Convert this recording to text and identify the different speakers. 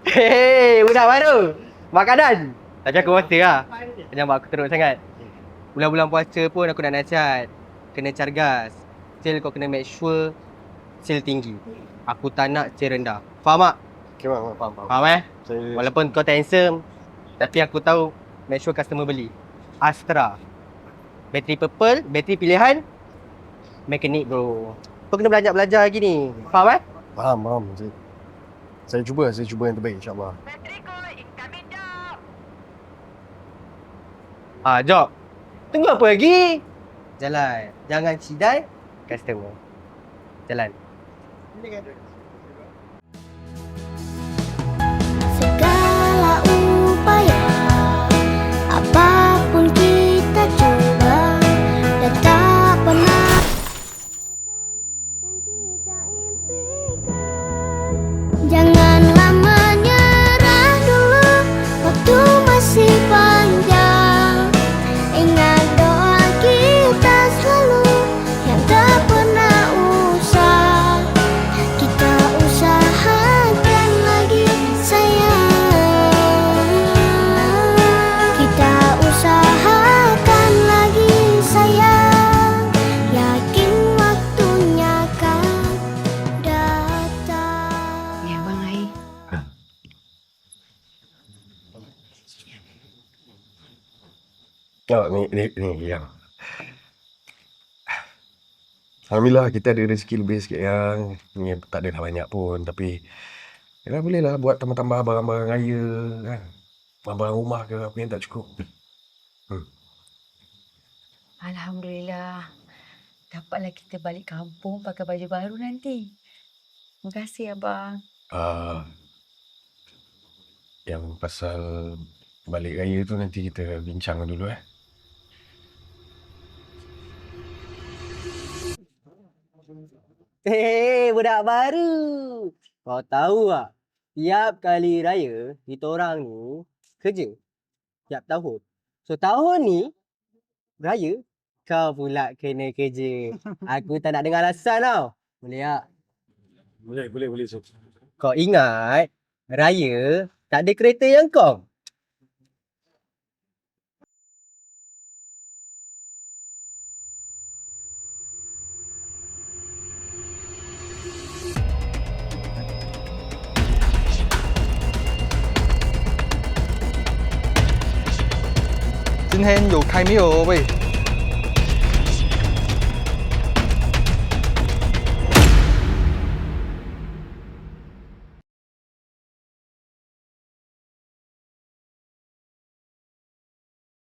Speaker 1: Hei, budak baru. Makanan. Tapi aku rasa lah. Jangan buat aku teruk sangat. Bulan-bulan puasa pun aku nak nasihat. Kena cargas. Still kau kena make sure sale tinggi. Aku tak nak sale rendah. Faham tak?
Speaker 2: Okay, faham.
Speaker 1: Faham Walaupun kau tak handsome, tapi aku tahu make sure customer beli. Astra. Bateri purple, bateri pilihan. Mekanik bro. Kau kena belajar lagi ni. Faham
Speaker 2: Faham. Saya cuba yang terbaik insyaAllah.
Speaker 1: Jom. Tunggu apa lagi? Jalan. Jangan cidai customer. Jalan.
Speaker 3: Segala upaya, apapun kita coba, dan tak pernah yang kita impikan. Janganlah menyerah dulu, waktu masih panjang. Ingat doa kita selalu, yang tak pernah usah. Kita usahakan lagi sayang. Kita usahakan lagi sayang. Yakin waktunya akan datang.
Speaker 4: Ya, Bang Ai.
Speaker 2: Oh, ni yang. Alhamdulillah kita ada rezeki lebih sikit yang ni tak ada banyak pun, tapi yalah boleh lah buat tambah-tambah barang-barang raya kan. Barang-barang rumah ke apa yang tak cukup.
Speaker 4: Alhamdulillah. Dapatlah kita balik kampung pakai baju baru nanti. Terima kasih, Abang.
Speaker 2: Yang pasal balik raya tu nanti kita bincang dulu .
Speaker 1: Hei, budak baru. Kau tahu tak? Tiap kali raya, kita orang ni kerja. Tiap tahun. So, tahun ni, raya, kau pula kena kerja. Aku tak nak dengar alasan tau. Boleh tak?
Speaker 2: Boleh.
Speaker 1: Kau ingat, raya tak ada kereta yang kau.
Speaker 5: 今天有开没有喂？